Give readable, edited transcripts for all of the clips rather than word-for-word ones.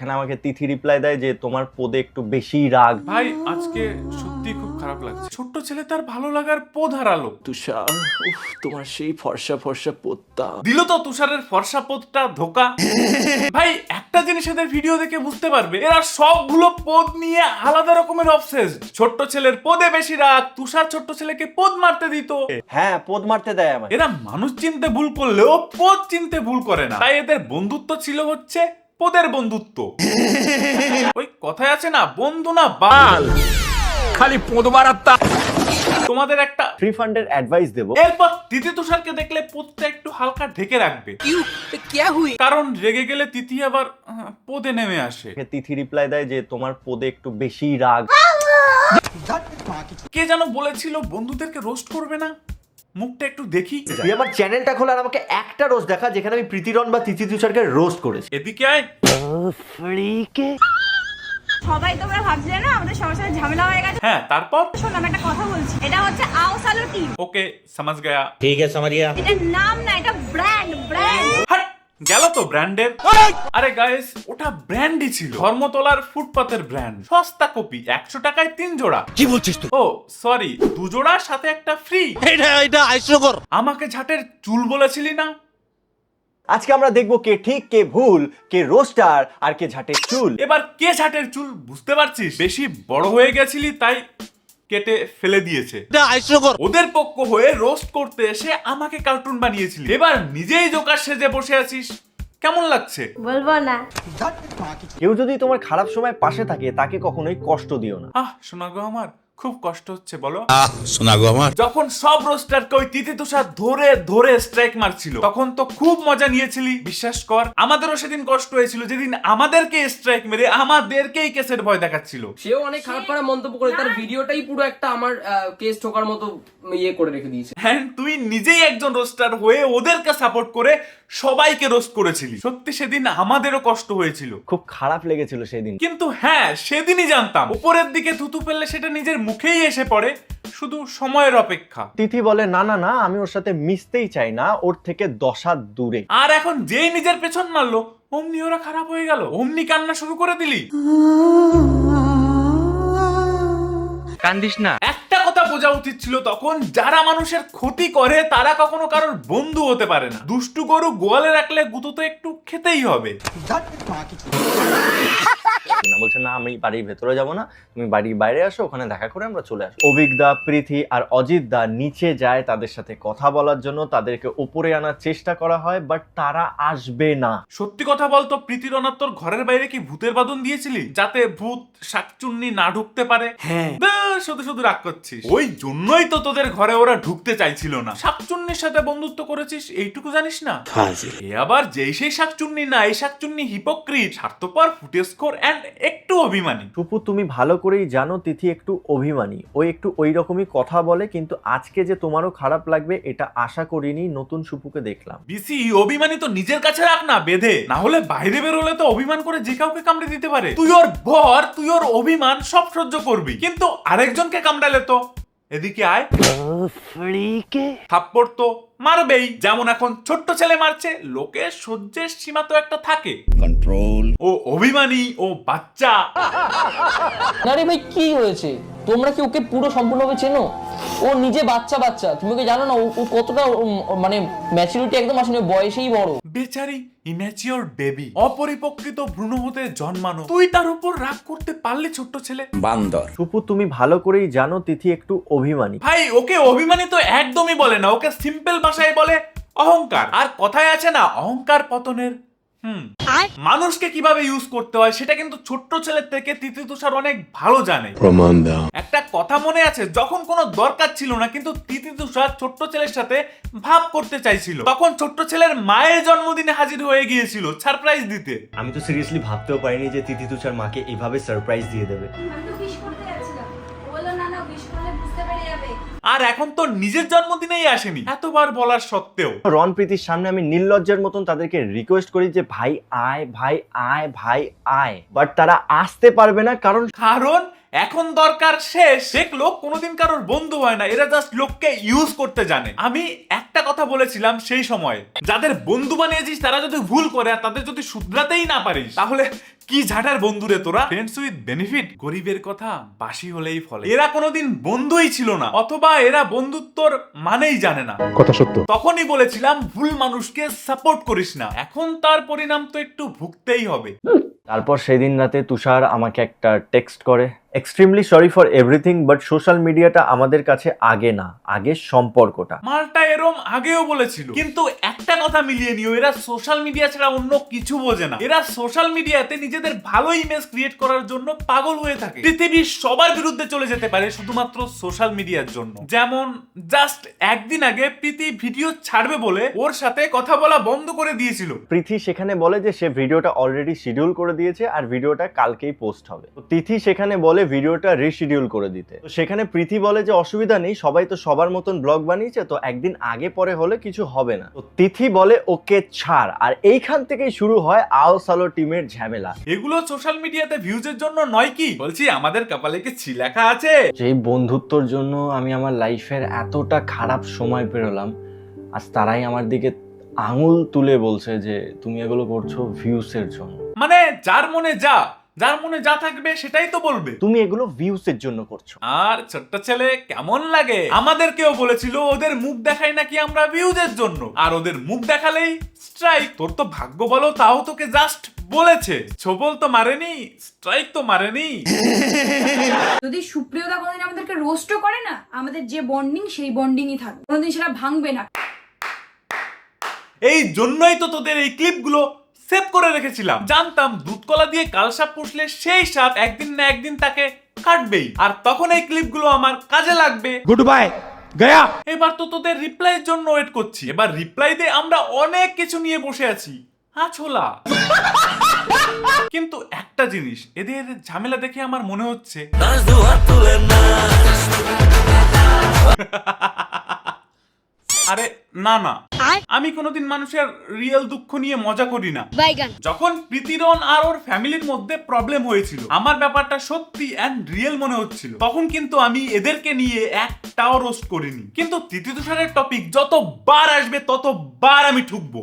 এখানে আমাকে তিথি রিপ্লাই দেয় যে তোমার পদে একটু বেশি রাগ। ভাই আজকে সত্যি খুব খারাপ লাগছে, ছোট্ট ছেলে তার ভালো লাগার পদ হারালো। তুষার, উফ, তোমার সেই ফর্সা ফর্সা পদটা দিল তো তুষারের ফর্সা পদটা ধোকা। ভাই একটা জিনিস এদের ভিডিও দেখে বুঝতে পারবে, এরা সবগুলো পদ নিয়ে আলাদা রকমের অবসেস। ছোট্ট ছেলের পদে বেশি রাগ, তুষার ছোট্ট ছেলেকে পদ মারতে দিত। হ্যাঁ, পদ মারতে দেয় আমাকে। এরা মানুষ চিনতে ভুল করলেও পদ চিনতে ভুল করে না, তাই এদের বন্ধুত্ব ছিল হচ্ছে পদের বন্ধুত্ব। ওই কথায় আছে না, বন্ধু না বাল, খালি পদ মারাত্তা। তোমাদের একটা ফ্রি ফান্ডের অ্যাডভাইস দেবো। এরপর তিথি তুষারকে দেখলে পদটা একটু হালকা ঢেকে রাখবে, কারণ রেগে গেলে তিথি আবার পদে নেমে আসে। তিথি রিপ্লাই দেয় যে তোমার পদে একটু বেশি রাগ। কে যেন বলেছিল বন্ধুদেরকে রোস্ট করবে না, মুখটা একটু দেখি। তুই আমার চ্যানেলটা খোল আর আমাকে একটা রোস্ট দেখা যেখানে আমি প্রীতিরন বা তিথি তুষারকে রোস্ট করেছি। এদিকে আয়। সবাই তোমরা ভাবছিলে না আমাদের সবার সাথে ঝামেলা হয়ে গেছে। হ্যাঁ, তারপর শোন, আমি একটা কথা বলছি, এটা হচ্ছে আও সালো টিম। ওকে, समझ गया। ठीक है समझ गया। এটা নাম না, এটা ব্র্যান্ড। হাট, গেল তো ব্র্যান্ডের। আরে গাইস, ওটা ব্র্যান্ডই ছিল, ধর্মতলার ফুটপাতের ব্র্যান্ড। সস্তা কপি, 100 টাকায় 3 জোড়া। কি বলছিস তুই? ও সরি, 2 জোড়ার সাথে একটা ফ্রি। এটা হাস্যকর। আমাকে ঝাটের চুল বলেছিলি না? আজকে আমরা দেখবো কে ঠিক কে ভুল, কে রোস্টার আর কে ঝাটের চুল। এবার কে ঝাটের চুল বুঝতে পারছিস? বেশি বড় হয়ে গেছিলি তাই কেটে ফেলে দিয়েছে। এটা হাস্যকর। ওদের পক্ষ হয়ে রোস্ট করতে এসে আমাকে কার্টুন বানিয়েছিলি, এবার নিজেই জোকার সেজে বসে আছিস। কেমন লাগছে? বলবো না। কেউ যদি তোমার খারাপ সময় পাশে থাকে তাকে কখনোই কষ্ট দিও না। শোনা গো, আমার খুব কষ্ট হচ্ছে বলো। শোনা গো আমার। যখন সব রোস্টারকে ওই তিথি তুষার ধরে ধরে স্ট্রাইক মারছিল, তখন তো খুব মজা নিয়েছিলি। বিশ্বাস কর, আমাদেরও সেদিন কষ্ট হয়েছিল যেদিন আমাদেরকে স্ট্রাইক মেরে আমাদেরকেই কেসের ভয় দেখাচ্ছিল। সেও অনেক খারাপ খারাপ মন্তব্য করে তার ভিডিওটাই পুরো একটা আমার কেস ঠোকার মতো ইয়ে করে রেখে দিয়েছে। হ্যাঁ, তুই নিজেই একজন রোস্টার হয়ে ওদেরকে সাপোর্ট করে সবাইকে রোস্ট করেছিলি। সত্যি সেদিন আমাদেরও কষ্ট হয়েছিল, খুব খারাপ লেগেছিল সেদিন। কিন্তু হ্যাঁ, সেদিনই জানতাম উপরের দিকে থুতু ফেললে সেটা নিজের মুখেই এসে পড়ে, শুধু সময়ের অপেক্ষা। তিথি বলে না না না, আমি ওর সাথে মিশতেই চাই না, ওর থেকে 10 হাত দূরে। আর এখন যেই নিজের পেছন মারলো অমনি ওরা খারাপ হয়ে গেল, অমনি কান্না শুরু করে দিলি। কান্দিস না। একটা কথা বোঝা উচিত ছিল তখন, যারা মানুষের ক্ষতি করে তারা কখনো কারোর বন্ধু হতে পারে না। দুষ্টু গরু গোয়ালে রাখলে গুঁতো তো একটু খেতেই হবে। বলছে না, আমি বাড়ির ভেতরে যাব না, তুমি বাড়ির বাইরে আসো, ওখানে দেখা করে আমরা চলে আসবো। অভিজ্ঞতা, প্রীতি আর অজিত দা নিচে যায় তাদের সাথে কথা বলার জন্য। তাদেরকে উপরে আনার চেষ্টা করা হয়, বাট তারা আসবে না। সত্যি কথা বলতো, প্রীতিরনাথ তোর ঘরের বাইরে কি ভূতের বাঁধন দিয়েছিলি যাতে ভূত শাকচুন্নি না ঢুকতে পারে? হ্যাঁ, শুধু শুধু রাগ করছিস। ওই জন্যই তো তোদের ঘরে ওরা ঢুকতে চাইছিল না। শাকচুন্নির সাথে বন্ধুত্ব করেছিস এইটুকু জানিস না? এ আবার যেই সেই শাকচুন্নি না, এই শাকচুন্নি হিপোক্রিট, স্বার্থপর, ফুটেস্কোর এন্ড একটু অভিমানী। টুপু, তুমি ভালো করেই জানো তিথি একটু অভিমানী, ওই একটু ওই রকমই কথা বলে। কিন্তু আজকে যে তোমারও খারাপ লাগবে এটা আশা করিনি, নতুন সুপুকে দেখলাম। বিসি, অভিমানী তো নিজের কাছে রাখ না বেঁধে, না হলে বাইরে বেরোলে তো অভিমান করে যে কাউকে কামড়ে দিতে পারে। তুই ওর ভর, তুই ওর অভিমান সব সহ্য করবি, কিন্তু আরেকজনকে কামড়ালে তো। এদিকে আয়। থাপ্পড় তো মারবেই, যেমন এখন ছোট্ট ছেলে মারছে। লোকের সহ্যের সীমা তো একটা থাকে। কন্ট্রোল। ও অভিমানী, ও বাচ্চা। আরে ভাই কি হয়েছে? তোমরা কি ওকে পুরো সম্পূর্ণভাবে চেনো? ও নিজে বাচ্চা, তুমি কি জানো না ও কতটা মানে ম্যাচুরিটি একদম আসেনি, বয়সেই বড়। বেচারি ইম্যাচিওর বেবি, অপরিপক্কিত ভ্রূণ হতে জন্মানো। তুই তার উপর রাগ করতে পারলে ছোট্ট ছেলে? বান্দর। টুপু, তুমি ভালো করেই জানো তিথি একটু অভিমানী। ভাই, ওকে অভিমানী তো একদমই বলে না, ওকে সিম্পল ভাষায় বলে অহংকার। আর কথায় আছে না, অহংকার পতনের। মানুষকে কিভাবে ইউজ করতে হয় সেটা কিন্তু ছোট্ট ছেলের থেকে তিথি তুষার অনেক ভালো জানে। প্রমাণ দাও। একটা কথা মনে আছে, যখন কোনো দরকার ছিল না কিন্তু তিথি তুষার ছোট্ট ছেলের সাথে ভাব করতে চাইছিল, তখন ছোট্ট ছেলের মায়ের জন্মদিনে হাজির হয়ে গিয়েছিল সারপ্রাইজ দিতে। আমি তো সিরিয়াসলি ভাবতেও পারিনি যে তিথি তুষার মাকে এভাবে সারপ্রাইজ দিয়ে দেবে। আমি তো উইশ করতে যাচ্ছিলাম, ও বললো না না, উইশ করলে বুঝতে পেরে যাবে। আর এখন তো নিজের জন্মদিনেই আসেনি এতবার বলার সত্ত্বেও। রন প্রীতির সামনে আমি নির্লজ্জের মতন তাদেরকে রিকোয়েস্ট করি যে ভাই আয়, ভাই আয়, ভাই আয়, বাট তারা আসতে পারবে না কারণ এখন দরকার শেষ। দেখলো কোনোদিন কারোর বন্ধু হয় না, এরা জাস্ট লোককে ইউজ করতে জানে। আমি একটা কথা বলেছিলাম সেই সময়, যাদের বন্ধু বানিয়েছিস তারা যদি ভুল করে আর তাদের যদি শুধরাতেই না পারিস তাহলে কি ঝাঁটার বন্ধু রে তোরা। ফ্রেন্ডস উইথ বেনিফিট, গরিবের কথা বাসি হলেই ফলে। এরা কোনোদিন বন্ধুই ছিল না, অথবা এরা বন্ধুত্বর মানেই জানে না। কথা সত্য। তখনই বলেছিলাম ভুল মানুষকে সাপোর্ট করিস না। এখন তার পরিণাম তো একটু ভুগতেই হবে। তারপর সেদিন রাতে তুষার আমাকে একটা টেক্সট করে, extremely sorry for everything, but social মিডিয়াটা আমাদের কাছে আগে না, আগে সম্পর্কটা। মালটা এরম আগেও বলেছিল, কিন্তু একটা কথা মিলিয়ে নিও, এরা সোশ্যাল মিডিয়া ছাড়া অন্য কিছু বোঝে না। এরা সোশ্যাল মিডিয়াতে নিজেদের ভালো ইমেজ ক্রিয়েট করার জন্য পাগল হয়ে থাকে। পৃথিবীর সবার বিরুদ্ধে চলে যেতে পারে শুধুমাত্র সোশ্যাল মিডিয়ার জন্য। যেমন জাস্ট একদিন আগে প্রীতি ভিডিও ছাড়বে বলে ওর সাথে কথা বলা বন্ধ করে দিয়েছিল। প্রীতি সেখানে বলে যে সে ভিডিওটা অলরেডি শিডিউল করে দিয়েছে আর ভিডিওটা কালকেই পোস্ট হবে। তো তিথি সেখানে বলে ভিডিওটা রিশিডিউল করে দিতে। তো সেখানে প্রীতি বলে যে অসুবিধা নেই, সবাই তো সবার মতন ব্লগ বানিয়েছে, তো একদিন আগে পরে হলে কিছু হবে না। তো তিথি বলে ওকে ছাড়, আর এইখান থেকেই শুরু হয় আও সালো টিমের ঝামেলা। এগুলো সোশ্যাল মিডিয়াতে ভিউজের জন্য নয় কি? বলছি আমাদের কপালে কি ছি লেখা আছে? যেই বন্ধুত্বর জন্য আমি আমার লাইফের এতটা খারাপ সময় পেরোলাম, আজ তারাই আমার দিকে আঙুল তুলে বলছে যে তুমি এগুলো করছো ভিউসের জন্য। মানে যার মনে যা থাকবে সেটাই তো বলবে। তুমি এগুলো ভিউসের জন্য করছো। আর ছোট্ট ছেলে কেমন লাগে? আমাদেরকেও বলেছিল ওদের মুখ দেখাই নাকি আমরা ভিউজের জন্য, আর ওদের মুখ দেখালেই স্ট্রাইক। তোর তো ভাগ্য বলো তাও তোকে জাস্ট বলেছে, ছোবল তো মারেনি, স্ট্রাইক তো মারেনি। যদি সুপ্রিয়তা কোনোদিন আমাদেরকে রোস্টও করে না, আমাদের যে বন্ডিং সেই বন্ডিংই থাকবে, কোনোদিন সেটা ভাঙবে না। এই জন্যই তো তোদের এই ক্লিপগুলো সেভ করে রেখেছিলাম। জানতাম দুধকলা দিয়ে কাল সাপ পুষলে সেই সাপ একদিন না একদিন তাকে কাটবেই, আর তখন এই ক্লিপগুলো আমার কাজে লাগবে। गुड बाय गया। এবার তো তোদের রিপ্লাইয়ের জন্য ওয়েট করছি। এবার রিপ্লাই দে, আমরা অনেক কিছু নিয়ে বসে আছি। আছোলা। কিন্তু একটা জিনিস, এদের ঝামেলা দেখে আমার মনে হচ্ছে আরে না না, আমি কোনোদিন মানুষের রিয়েল দুঃখ নিয়ে মজা করি না। যখন প্রীতিরন আর ওর ফ্যামিলির মধ্যে প্রবলেম হয়েছিল, আমার ব্যাপারটা সত্যি এন্ড রিয়েল মনে হচ্ছিল। তখন কিন্তু আমি এদেরকে নিয়ে একটাও রোস্ট করিনি। কিন্তু তিথি তুষারের টপিক যতবার আসবে ততবার আমি ঠুকবো।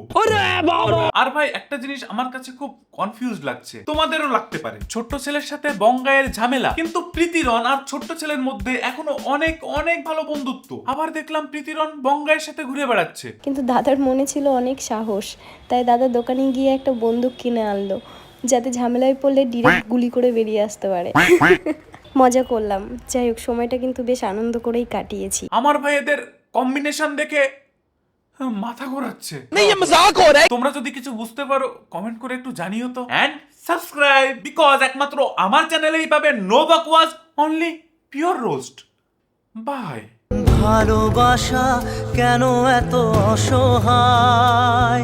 আর ভাই একটা জিনিস আমার কাছে খুব কনফিউজ লাগছে, তোমাদেরও লাগতে পারে। ছোট্ট ছেলের সাথে বঙ্গায়ের ঝামেলা, কিন্তু প্রীতিরন আর ছোট্ট ছেলের মধ্যে এখনো অনেক অনেক ভালো বন্ধুত্ব। আবার দেখলাম প্রীতিরন বঙ্গায়ের সাথে ঘুরে বেড়াচ্ছে। কিন্তু দাদার মনে ছিল অনেক সাহস, তাই দাদা দোকানে গিয়ে একটা বন্দুক কিনে আনলো, যাতে ঝামেলায় পড়লে ডিরেক্ট গুলি করে বেরিয়ে আসতে পারে। মজা করলাম, যাই হোক সময়টা কিন্তু বেশ আনন্দ করেই কাটিয়েছি। আমার ভাই এদের কম্বিনেশন দেখে মাথা ঘোরাচ্ছে। তোমরা যদি কিছু বুঝতে পারো কমেন্ট করে একটু জানিও তো। এন্ড সাবস্ক্রাইব, বিকজ একমাত্র আমার চ্যানেলেই পাবে নো বাকওয়াজ, অনলি পিওর রোস্ট। বাই। ভালোবাসা কেন এত অসহায়?